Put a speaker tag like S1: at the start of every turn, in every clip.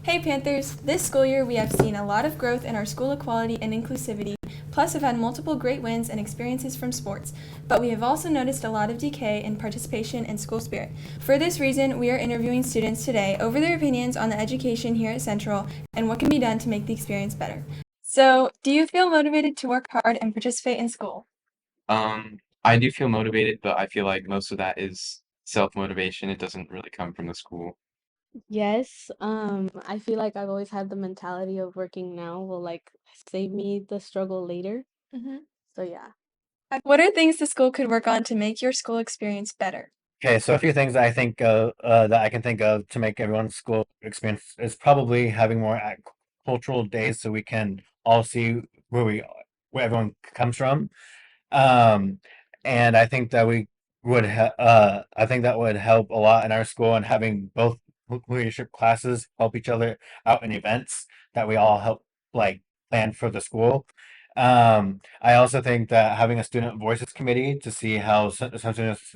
S1: Hey Panthers! This school year we have seen a lot of growth in our school equality and inclusivity, plus have had multiple great wins and experiences from sports. But we have also noticed a lot of decay in participation and school spirit. For this reason, we are interviewing students today over their opinions on the education here at Central and what can be done to make the experience better. So, do you feel motivated to work hard and participate in school?
S2: I do feel motivated, but I feel like most of that is self-motivation. It doesn't really come from the school.
S3: Yes, I feel like I've always had the mentality of working now will like save me the struggle later.
S1: Mm-hmm.
S3: So yeah.
S1: What are things the school could work on to make your school experience better?
S4: Okay, so a few things that I think that I can think of to make everyone's school experience is probably having more cultural days so we can all see where everyone comes from. Um, and I think that I think that would help a lot in our school and having both leadership classes help each other out in events that we all help like plan for the school. I also think that having a student voices committee to see how some students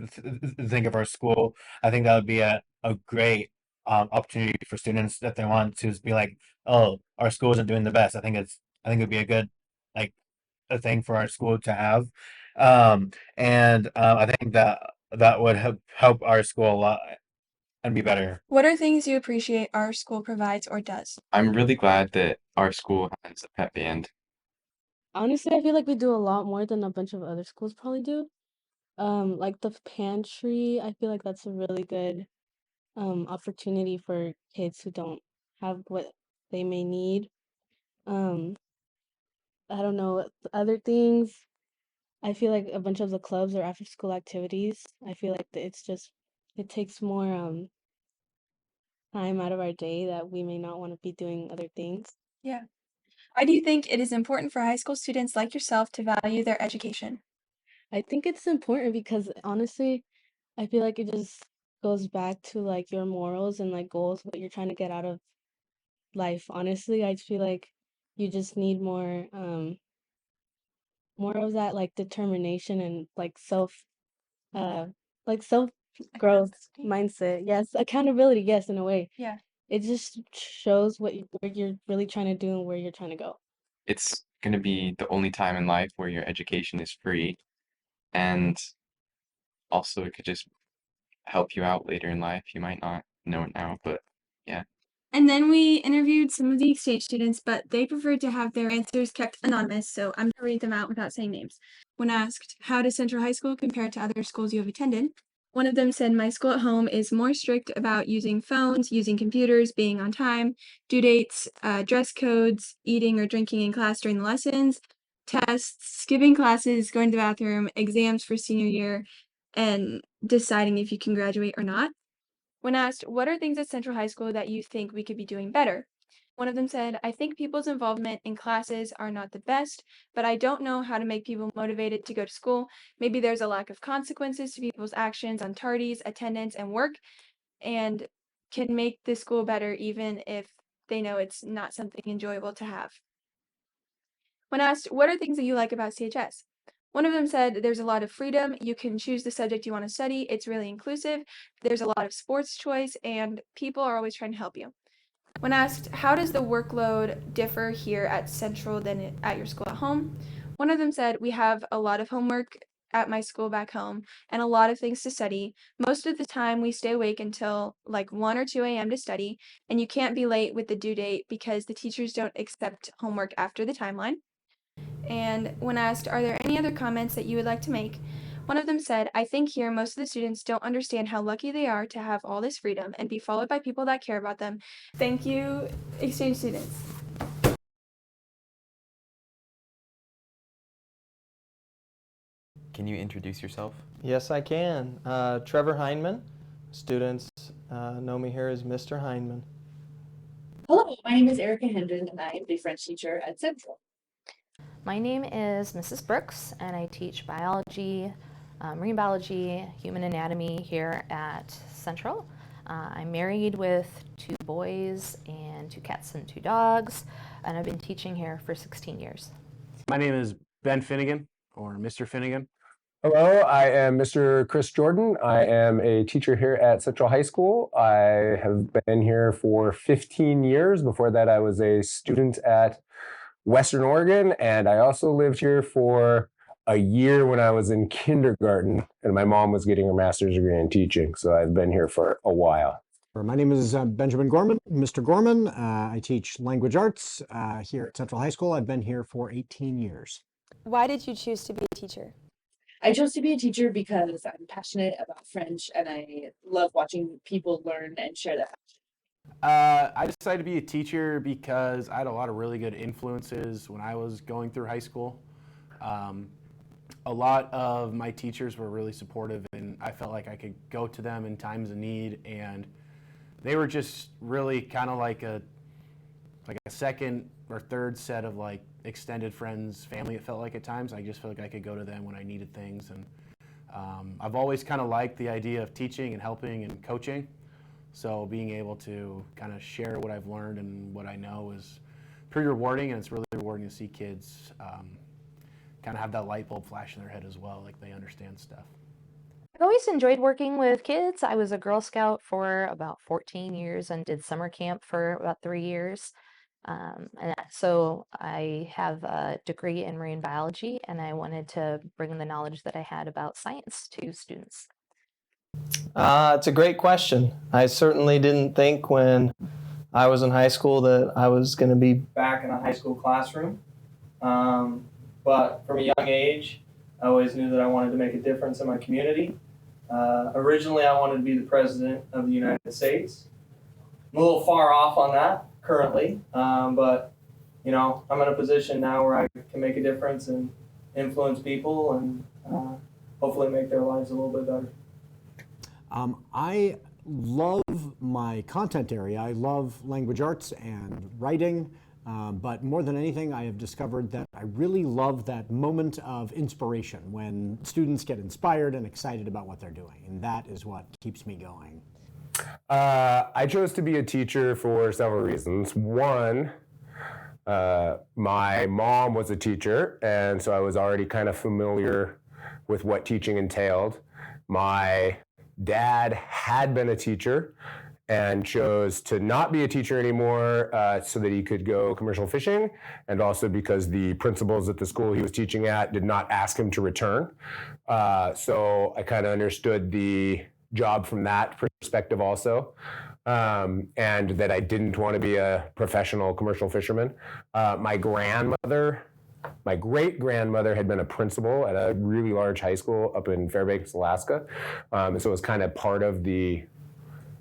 S4: think of our school, I think that would be a great opportunity for students that they want to be like, oh, our school isn't doing the best. I think it'd be a good like a thing for our school to have. I think that that would help our school a lot and be better.
S1: What are things you appreciate our school provides or does?
S2: I'm really glad that our school has a pep band.
S3: Honestly, I feel like we do a lot more than a bunch of other schools probably do. Like the pantry, I feel like that's a really good opportunity for kids who don't have what they may need. Um, I don't know, other things. I feel like a bunch of the clubs or after school activities. I feel like it's just it takes more time out of our day that we may not want to be doing other things.
S1: Yeah. Why do you think it is important for high school students like yourself to value their education?
S3: I think it's important because honestly, I feel like it just goes back to like your morals and like goals, what you're trying to get out of life. Honestly, I feel like you just need more of that like determination and uh self growth
S1: Accountability?
S3: mindset. Yes, accountability, yes, in a way.
S1: Yeah.
S3: It just shows where you're really trying to do and where you're trying to go.
S2: It's going to be the only time in life where your education is free, and also it could just help you out later in life. You might not know it now, but yeah.
S1: And then we interviewed some of the exchange students, but they preferred to have their answers kept anonymous, so I'm going to read them out without saying names. When asked, how does Central High School compare to other schools you have attended? One of them said, my school at home is more strict about using phones, using computers, being on time, due dates, dress codes, eating or drinking in class during the lessons, tests, skipping classes, going to the bathroom, exams for senior year, and deciding if you can graduate or not. When asked, what are things at Central High School that you think we could be doing better? One of them said, I think people's involvement in classes are not the best, but I don't know how to make people motivated to go to school. Maybe there's a lack of consequences to people's actions on tardies, attendance, and work, and can make the school better even if they know it's not something enjoyable to have. When asked, what are things that you like about CHS? One of them said, there's a lot of freedom. You can choose the subject you want to study. It's really inclusive. There's a lot of sports choice, and people are always trying to help you. When asked, how does the workload differ here at Central than at your school at home? One of them said, we have a lot of homework at my school back home and a lot of things to study. Most of the time, we stay awake until like 1 or 2 a.m. to study, and you can't be late with the due date because the teachers don't accept homework after the timeline. And when asked, are there any other comments that you would like to make? One of them said, I think here most of the students don't understand how lucky they are to have all this freedom and be followed by people that care about them. Thank you, exchange students.
S5: Can you introduce yourself?
S6: Yes, I can. Trevor Heineman. Students know me here as Mr. Heineman.
S7: Hello, my name is Erica Hendren, and I am the French teacher at Central.
S8: My name is Mrs. Brooks, and I teach biology, marine biology, human anatomy here at Central. I'm married with 2 boys and 2 cats and 2 dogs, and I've been teaching here for 16 years.
S9: My name is Ben Finnegan, or Mr. Finnegan.
S5: Hello, I am Mr. Chris Jordan. I am a teacher here at Central High School. I have been here for 15 years. Before that, I was a student at Western Oregon, and I also lived here for a year when I was in kindergarten, and my mom was getting her master's degree in teaching, so I've been here for a while.
S9: My name is Benjamin Gorman, Mr. Gorman. I teach language arts here at Central High School. I've been here for 18 years.
S10: Why did you choose to be a teacher?
S7: I chose to be a teacher because I'm passionate about French and I love watching people learn and share that.
S11: I decided to be a teacher because I had a lot of really good influences when I was going through high school. A lot of my teachers were really supportive, and I felt like I could go to them in times of need, and they were just really kind of like a second or third set of like extended friends, family. It felt like at times. I just felt like I could go to them when I needed things, and I've always kind of liked the idea of teaching and helping and coaching. So being able to kind of share what I've learned and what I know is pretty rewarding, and it's really rewarding to see kids kind of have that light bulb flash in their head as well, like they understand stuff.
S8: I've always enjoyed working with kids. I was a Girl Scout for about 14 years and did summer camp for about 3 years. So I have a degree in marine biology, and I wanted to bring the knowledge that I had about science to students.
S6: It's a great question. I certainly didn't think when I was in high school that I was going to be back in a high school classroom. But from a young age, I always knew that I wanted to make a difference in my community. Originally, I wanted to be the President of the United States. I'm a little far off on that currently, but you know, I'm in a position now where I can make a difference and influence people and hopefully make their lives a little bit better.
S9: I love my content area. I love language arts and writing, but more than anything, I have discovered that I really love that moment of inspiration when students get inspired and excited about what they're doing, and that is what keeps me going.
S5: I chose to be a teacher for several reasons. One, my mom was a teacher, and so I was already kind of familiar with what teaching entailed. My dad had been a teacher and chose to not be a teacher anymore so that he could go commercial fishing, and also because the principals at the school he was teaching at did not ask him to return. So I kind of understood the job from that perspective also, and that I didn't want to be a professional commercial fisherman. My great-grandmother had been a principal at a really large high school up in Fairbanks, Alaska. So it was kind of part of the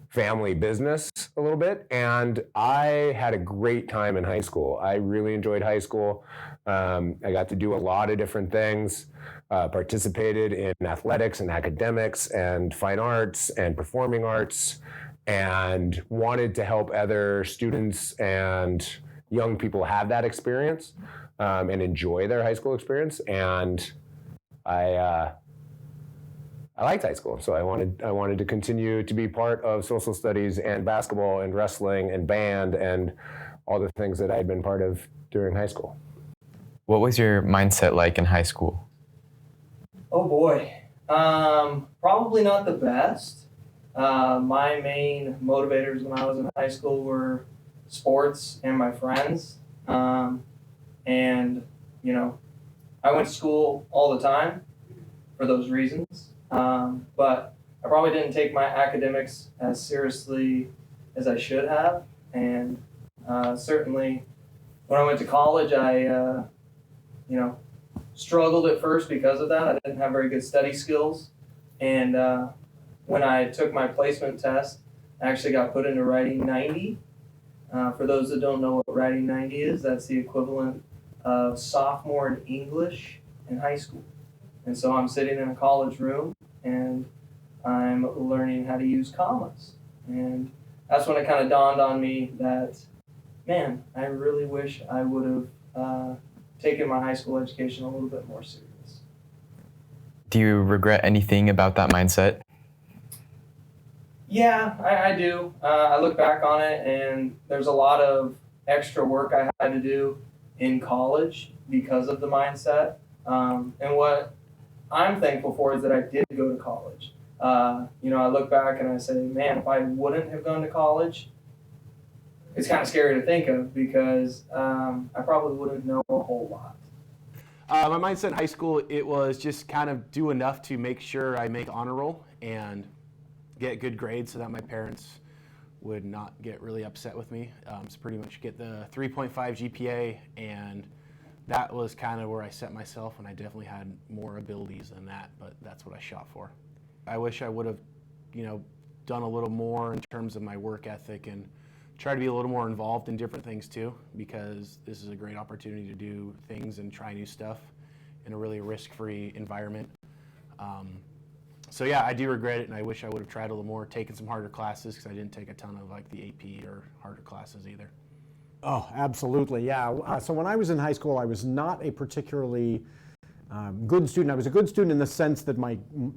S5: family business a little bit. And I had a great time in high school. I really enjoyed high school. I got to do a lot of different things, participated in athletics and academics and fine arts and performing arts, and wanted to help other students and young people have that experience and enjoy their high school experience. And I liked high school, so I wanted to continue to be part of social studies and basketball and wrestling and band and all the things that I had been part of during high school.
S2: What was your mindset like in high school?
S6: Oh boy, probably not the best. My main motivators when I was in high school were sports and my friends. And, you know, I went to school all the time for those reasons. But I probably didn't take my academics as seriously as I should have. And certainly when I went to college, I, struggled at first because of that. I didn't have very good study skills. And when I took my placement test, I actually got put into writing 90. For those that don't know what writing 90 is, that's the equivalent of sophomore in English in high school. And so I'm sitting in a college room and I'm learning how to use commas. And that's when it kind of dawned on me that, man, I really wish I would have taken my high school education a little bit more serious.
S2: Do you regret anything about that mindset?
S6: Yeah, I do. I look back on it, and there's a lot of extra work I had to do in college because of the mindset. And what I'm thankful for is that I did go to college. I look back and I say, man, if I wouldn't have gone to college, it's kind of scary to think of because I probably wouldn't know a whole lot.
S11: My mindset in high school, it was just kind of do enough to make sure I make honor roll and get good grades so that my parents would not get really upset with me. So pretty much get the 3.5 GPA, and that was kind of where I set myself, and I definitely had more abilities than that, but that's what I shot for. I wish I would have, done a little more in terms of my work ethic and try to be a little more involved in different things too, because this is a great opportunity to do things and try new stuff in a really risk-free environment. So yeah, I do regret it, and I wish I would have tried a little more, taken some harder classes, because I didn't take a ton of like the AP or harder classes either.
S9: Oh, absolutely, yeah. So when I was in high school, I was not a particularly good student. I was a good student in the sense that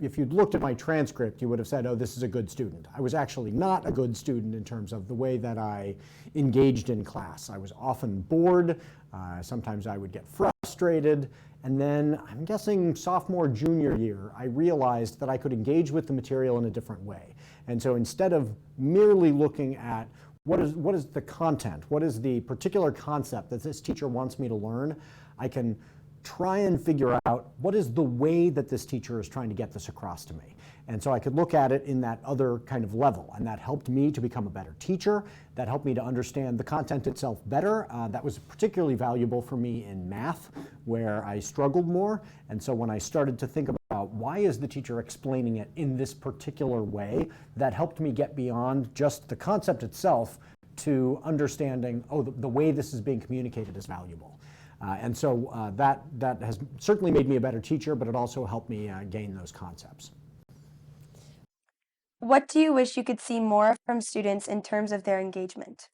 S9: if you'd looked at my transcript, you would have said, oh, this is a good student. I was actually not a good student in terms of the way that I engaged in class. I was often bored. Sometimes I would get frustrated. And then, I'm guessing sophomore, junior year, I realized that I could engage with the material in a different way. And so instead of merely looking at what is the content, what is the particular concept that this teacher wants me to learn, I can try and figure out what is the way that this teacher is trying to get this across to me. And so I could look at it in that other kind of level, and that helped me to become a better teacher. That helped me to understand the content itself better. That was particularly valuable for me in math, where I struggled more. And so when I started to think about why is the teacher explaining it in this particular way, that helped me get beyond just the concept itself to understanding, oh, the way this is being communicated is valuable. And so that has certainly made me a better teacher, but it also helped me gain those concepts.
S10: What do you wish you could see more from students in terms of their engagement?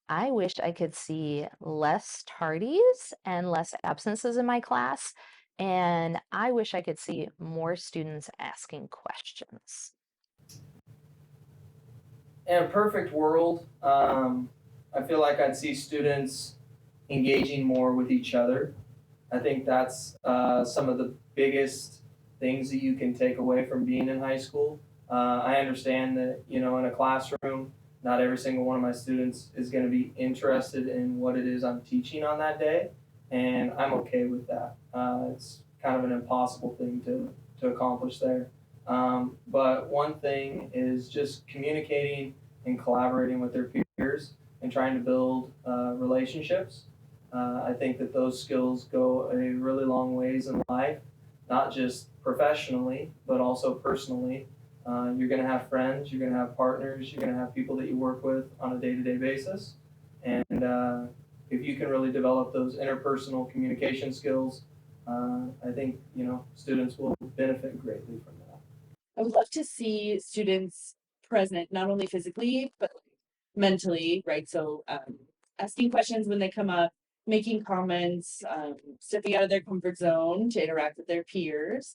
S8: I wish I could see less tardies and less absences in my class, and I wish I could see more students asking questions.
S6: In a perfect world, I feel like I'd see students engaging more with each other. I think that's some of the biggest things that you can take away from being in high school. I understand that, in a classroom, not every single one of my students is going to be interested in what it is I'm teaching on that day, and I'm okay with that. It's kind of an impossible thing to accomplish there. But one thing is just communicating and collaborating with their peers and trying to build relationships. I think that those skills go a really long ways in life, not just professionally, but also personally. You're going to have friends, you're going to have partners, you're going to have people that you work with on a day-to-day basis. And if you can really develop those interpersonal communication skills, I think, students will benefit greatly from that.
S7: I would love to see students present, not only physically, but mentally, right? So asking questions when they come up, making comments, stepping out of their comfort zone to interact with their peers.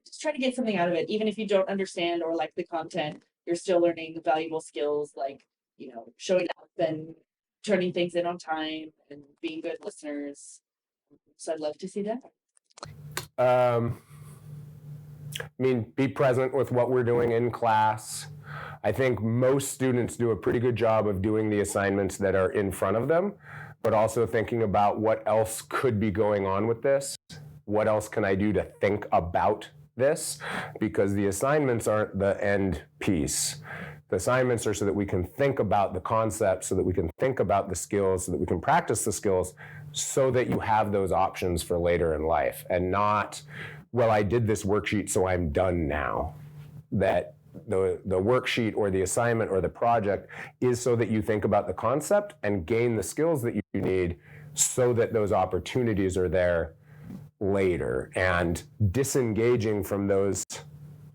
S7: Just try to get something out of it. Even if you don't understand or like the content, you're still learning valuable skills like, showing up and turning things in on time and being good listeners. So I'd love to see that.
S5: Be present with what we're doing in class. I think most students do a pretty good job of doing the assignments that are in front of them, but also thinking about what else could be going on with this. What else can I do to think about this? Because the assignments aren't the end piece. The assignments are so that we can think about the concepts, so that we can think about the skills, so that we can practice the skills, so that you have those options for later in life, and not, well, I did this worksheet, so I'm done now. That the worksheet or the assignment or the project is so that you think about the concept and gain the skills that you need so that those opportunities are there later. And disengaging from those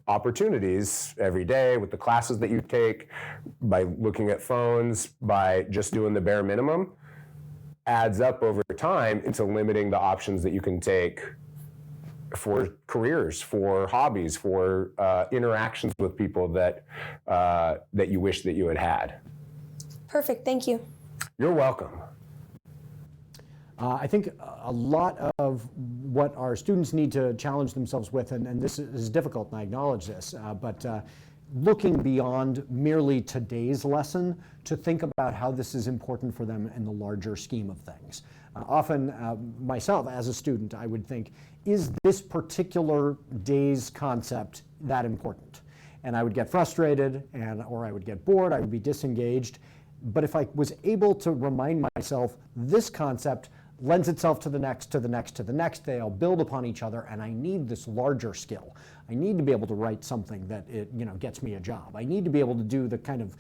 S5: opportunities every day with the classes that you take, by looking at phones, by just doing the bare minimum, adds up over time into limiting the options that you can take for careers, for hobbies, for interactions with people that you wish that you had had.
S10: Perfect, thank you.
S5: You're welcome.
S9: I think a lot of what our students need to challenge themselves with, and this is difficult, and I acknowledge this, but looking beyond merely today's lesson to think about how this is important for them in the larger scheme of things. Often, myself as a student, I would think, is this particular day's concept that important? And I would get frustrated, or I would get bored, I would be disengaged. But if I was able to remind myself, this concept lends itself to the next, to the next, to the next, they all build upon each other, and I need this larger skill. I need to be able to write something that gets me a job. I need to be able to do the kind of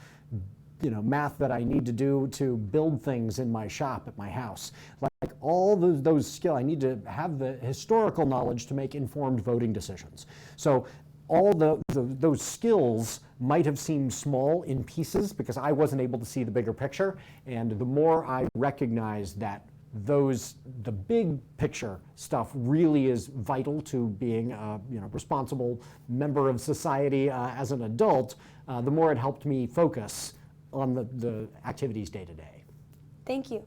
S9: math that I need to do to build things in my shop at my house. Like all those skills, I need to have the historical knowledge to make informed voting decisions. So all those skills might have seemed small in pieces because I wasn't able to see the bigger picture. And the more I recognize that the big picture stuff really is vital to being a responsible member of society as an adult, the more it helped me focus on the activities day to day.
S10: Thank you.